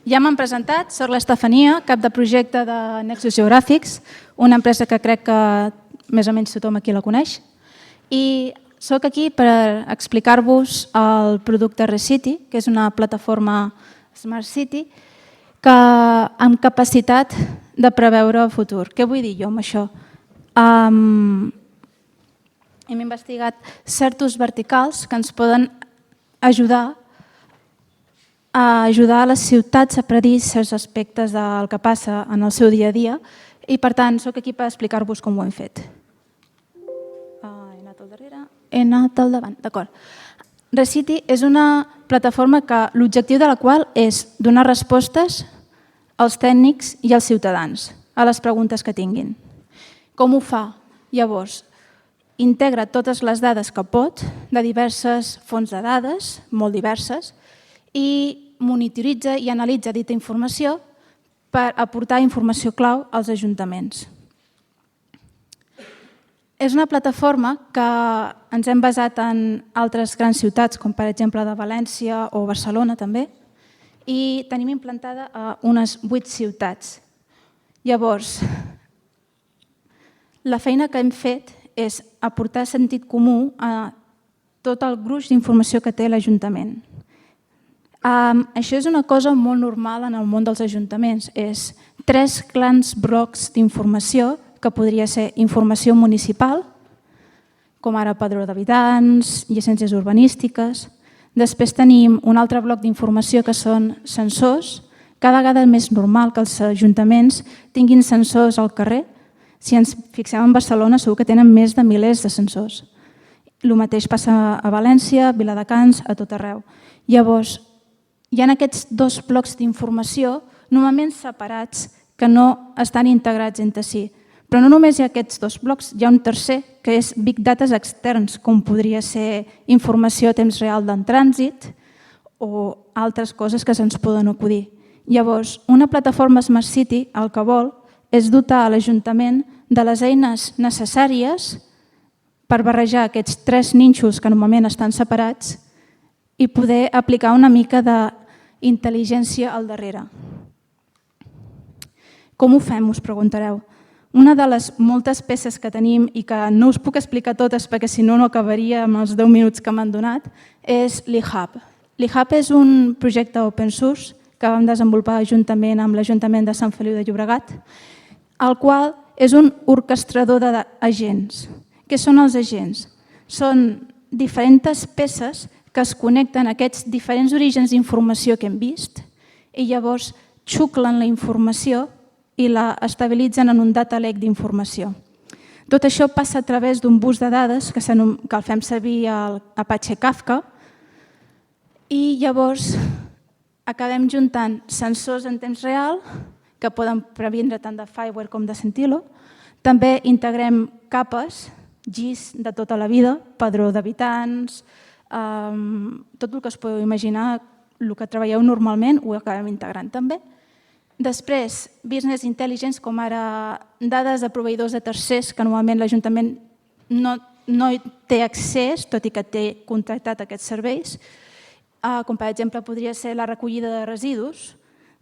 Ja m'han presentat, soc l'Estefania, cap de projecte de Nexus Geogràfics, una empresa que crec que més o menys tothom aquí la coneix. I soc aquí per explicar-vos el producte ReCity, que és una plataforma Smart City amb capacitat de preveure el futur. Què vull dir jo amb això? Hem investigat certs verticals que ens poden ajudar a les ciutats a predir certs aspectes del que passa en el seu dia a dia i, per tant, soc aquí per explicar-vos com ho hem fet. He anat al darrere, he anat al davant, d'acord. ReCity és una plataforma que l'objectiu de la qual és donar respostes als tècnics i als ciutadans a les preguntes que tinguin. Com ho fa? Llavors, integra totes les dades que pot de diverses fonts de dades, molt diverses, i monitoritza i analitza dita informació per aportar informació clau als ajuntaments. És una plataforma que ens hem basat en altres grans ciutats, com per exemple de València o Barcelona també, i tenim implantada a unes 8 ciutats. Llavors, la feina que hem fet és aportar sentit comú a tot el gruix d'informació que té l'Ajuntament. Això és una cosa molt normal en el món dels ajuntaments. És 3 grans blocs d'informació, que podria ser informació municipal, com ara padró d'habitants, llicències urbanístiques. Després tenim un altre bloc d'informació que són sensors. Cada vegada és més normal que els ajuntaments tinguin sensors al carrer. Si ens fixem en Barcelona, segur que tenen més de milers de sensors. El mateix passa a València, a Viladecans, a tot arreu. Llavors, hi ha aquests 2 blocs d'informació normalment separats que no estan integrats entre si. Però no només hi ha aquests 2 blocs, hi ha un tercer, que és Big Data externs, com podria ser informació a temps real d'en trànsit o altres coses que se'ns poden acudir. Llavors, una plataforma Smart City el que vol és dotar l'Ajuntament de les eines necessàries per barrejar aquests 3 nínxols que normalment estan separats i poder aplicar una mica d'intel·ligència al darrere. Com ho fem, us preguntareu? Una de les moltes peces que tenim i que no us puc explicar totes perquè si no, no acabaria amb els 10 minuts que m'han donat, és l'eHub. L'eHub és un projecte open source que vam desenvolupar juntament amb l'Ajuntament de Sant Feliu de Llobregat, el qual és un orquestrador d'agents. Què són els agents? Són diferents peces que es connecten a aquests diferents orígens d'informació que hem vist i llavors xuclen la informació i la estabilitzen en un data lake d'informació. Tot això passa a través d'un bus de dades que el fem servir a Apache Kafka i llavors acabem juntant sensors en temps real que poden previndre tant de fireware com de Centilo. També integrem capes, GIS de tota la vida, padró d'habitants, tot el que us podeu imaginar, el que treballeu normalment ho acabem integrant també. Després, business intelligence, com ara dades de proveïdors de tercers que normalment l'Ajuntament no hi té accés, tot i que té contractat aquests serveis, com per exemple podria ser la recollida de residus.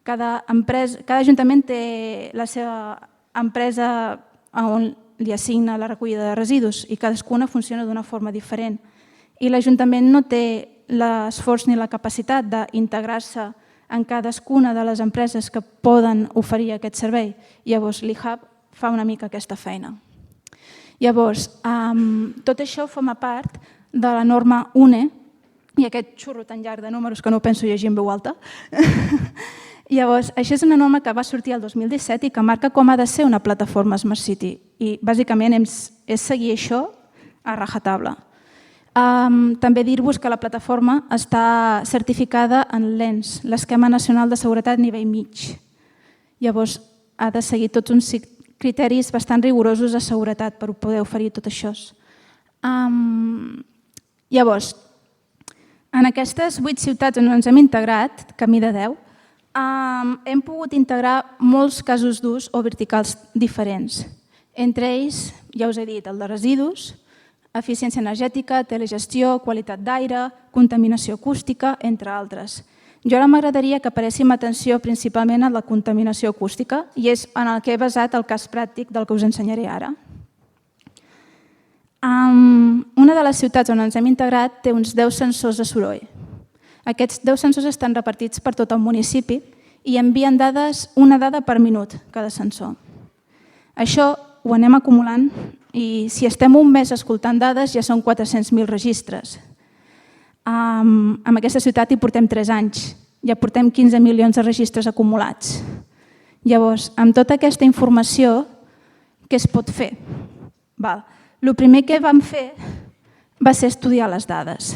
Cada Ajuntament té la seva empresa on li assigna la recollida de residus i cadascuna funciona d'una forma diferent. I l'Ajuntament no té l'esforç ni la capacitat d'integrar-se en cadascuna de les empreses que poden oferir aquest servei. Llavors, l'eHub fa una mica aquesta feina. Llavors, tot això forma part de la norma UNE, i aquest xurro tan llarg de números que no penso llegir en veu alta. Llavors, això és una norma que va sortir el 2017 i que marca com ha de ser una plataforma Smart City. I bàsicament és seguir això a rajatabla. També dir-vos que la plataforma està certificada en l'ENS, l'Esquema Nacional de Seguretat nivell mig. Llavors, ha de seguir tots uns criteris bastant rigorosos de seguretat per poder oferir tot això. Llavors, en aquestes 8 ciutats on ens hem integrat, camí de 10, hem pogut integrar molts casos d'ús o verticals diferents. Entre ells, ja us he dit, el de residus, eficiència energètica, telegestió, qualitat d'aire, contaminació acústica, entre altres. Jo ara m'agradaria que paréssim atenció principalment a la contaminació acústica i és en el que he basat el cas pràctic del que us ensenyaré ara. Una de les ciutats on ens hem integrat té uns 10 sensors de soroll. Aquests 10 sensors estan repartits per tot el municipi i envien una dada per minut cada sensor. Això ho anem acumulant i si estem un mes escoltant dades ja són 400.000 registres. En aquesta ciutat hi portem 3 anys, ja portem 15 milions de registres acumulats. Llavors, amb tota aquesta informació, què es pot fer? El primer que vam fer va ser estudiar les dades.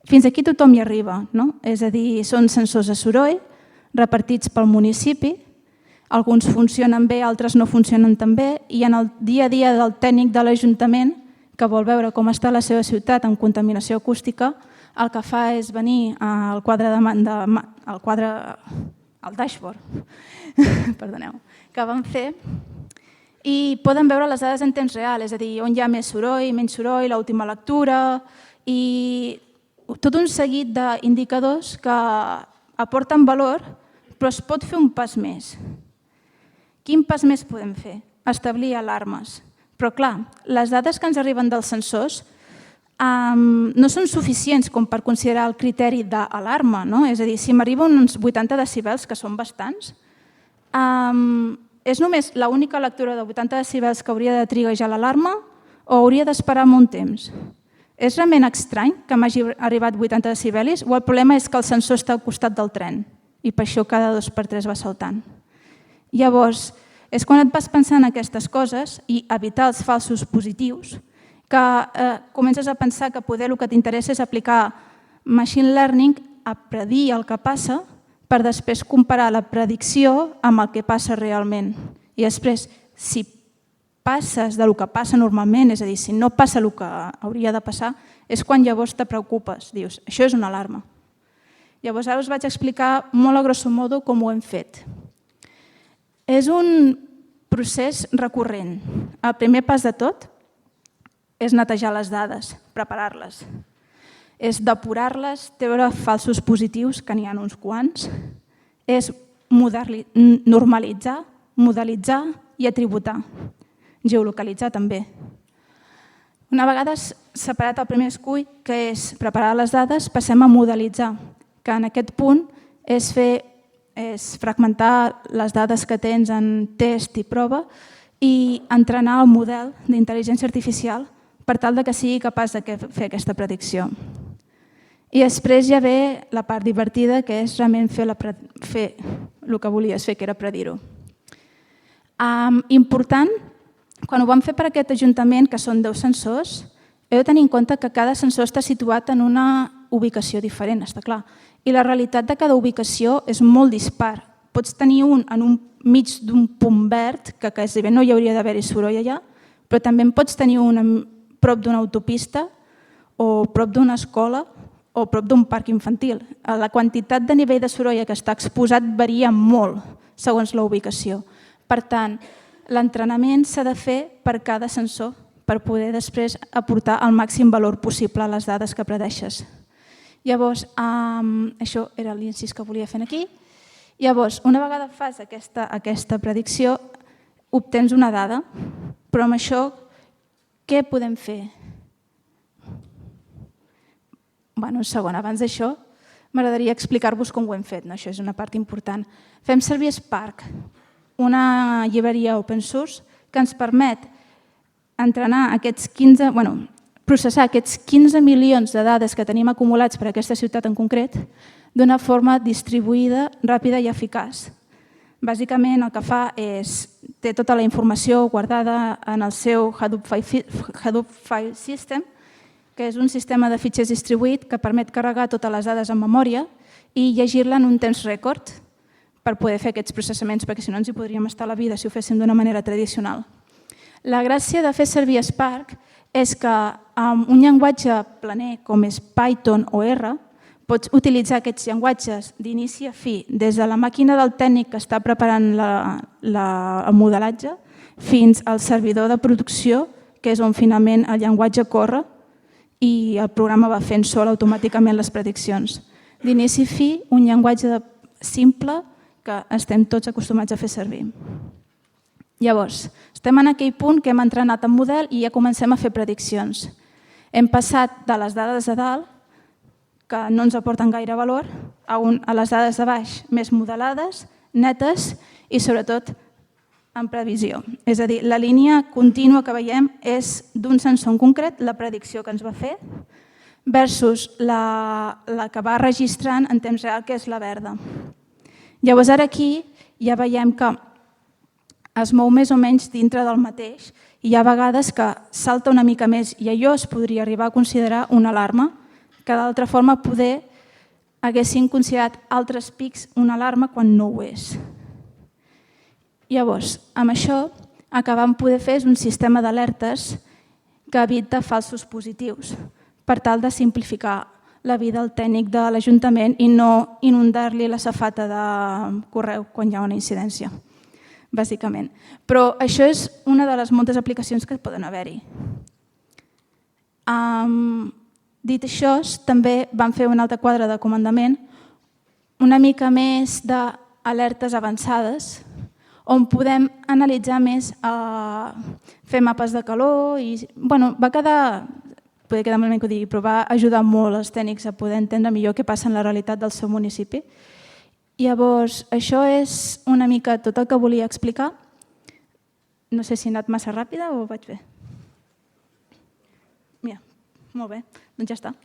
Fins aquí tothom hi arriba, no? És a dir, són sensors de soroll repartits pel municipi, alguns funcionen bé, altres no funcionen tan bé, i en el dia a dia del tècnic de l'Ajuntament, que vol veure com està la seva ciutat amb contaminació acústica, el que fa és venir al dashboard que vam fer i poden veure les dades en temps real, és a dir, on hi ha més soroll, menys soroll, l'última lectura i tot un seguit d'indicadors que aporten valor, però es pot fer un pas més. Quin pas més podem fer? Establir alarmes. Però clar, les dades que ens arriben dels sensors no són suficients com per considerar el criteri d'alarma. És a dir, si m'arriben uns 80 decibels, que són bastants, és només l'única lectura de 80 decibels que hauria de triguejar l'alarma o hauria d'esperar molt temps? És realment estrany que m'hagi arribat 80 decibelis o el problema és que el sensor està al costat del tren i per això cada 2x3 va saltant? Llavors, és quan et vas pensar en aquestes coses i evitar els falsos positius que comences a pensar que poder el que t'interessa és aplicar machine learning a predir el que passa per després comparar la predicció amb el que passa realment. I després, si passes del que passa normalment, és a dir, si no passa el que hauria de passar, és quan llavors te preocupes. Dius, això és una alarma. Llavors ara us vaig explicar molt a grosso modo com ho hem fet. És un procés recurrent. El primer pas de tot és netejar les dades, preparar-les. És depurar-les, treure falsos positius, que n'hi ha uns quants. És normalitzar, modelitzar i atributar. Geolocalitzar també. Una vegada separat el primer escull, que és preparar les dades, passem a modelitzar, que en aquest punt és fragmentar les dades que tens en test i prova i entrenar el model d'intel·ligència artificial per tal que sigui capaç de fer aquesta predicció. I després ja ve la part divertida, que és realment fer el que volies fer, que era predir-ho. Important, quan ho vam fer per aquest ajuntament, que són 10 sensors, heu de tenir en compte que cada sensor està situat en una ubicació diferent, està clar. I la realitat de cada ubicació és molt dispar. Pots tenir un mig d'un punt verd, que quasi no hi hauria d'haver-hi soroll allà, però també en pots tenir un prop d'una autopista o prop d'una escola o prop d'un parc infantil. La quantitat de nivell de soroll que està exposat varia molt segons la ubicació. Per tant, l'entrenament s'ha de fer per cada sensor per poder després aportar el màxim valor possible a les dades que predeixes. Llavors, això era l'incís que volia fer aquí. Llavors, una vegada fas aquesta predicció, obtens una dada, però amb això què podem fer? Un segon, abans d'això, m'agradaria explicar-vos com ho hem fet. Això és una part important. Fem servir Spark, una llibreria open source que ens permet processar aquests 15 milions de dades que tenim acumulats per a aquesta ciutat en concret d'una forma distribuïda, ràpida i eficaç. Bàsicament el que fa és té tota la informació guardada en el seu Hadoop File System, que és un sistema de fitxers distribuït que permet carregar totes les dades en memòria i llegir-la en un temps rècord per poder fer aquests processaments, perquè si no ens hi podríem estar a la vida si ho féssim d'una manera tradicional. La gràcia de fer servir Spark és que amb un llenguatge planer com és Python o R, pots utilitzar aquests llenguatges d'inici a fi, des de la màquina del tècnic que està preparant el modelatge fins al servidor de producció, que és on finalment el llenguatge corre i el programa va fent sol automàticament les prediccions. d'inici fi, un llenguatge simple que estem tots acostumats a fer servir. Llavors, estem en aquell punt que hem entrenat el model i ja comencem a fer prediccions. Hem passat de les dades de dalt, que no ens aporten gaire valor, a les dades de baix més modelades, netes i sobretot en previsió. És a dir, la línia contínua que veiem és d'un sensor en concret, la predicció que ens va fer, versus la que va registrant en temps real, que és la verda. Llavors ara aquí ja veiem que es mou més o menys dintre del mateix i hi ha vegades que salta una mica més i allò es podria arribar a considerar una alarma, que d'altra forma poder haguessin considerat altres pics una alarma quan no ho és. Llavors, amb això, el que vam poder fer és un sistema d'alertes que evita falsos positius, per tal de simplificar la vida al tècnic de l'Ajuntament i no inundar-li la safata de correu quan hi ha una incidència, bàsicament. Però això és una de les moltes aplicacions que poden haver-hi. Dit això, també vam fer un altre quadre de comandament una mica més d'alertes avançades, on podem analitzar més, fer mapes de calor i va quedar, poder quedar malament que ho digui, però va ajudar molt els tècnics a poder entendre millor què passa en la realitat del seu municipi. Llavors, això és una mica tot el que volia explicar. No sé si he anat massa ràpida o vaig bé. Mira, molt bé, doncs ja està.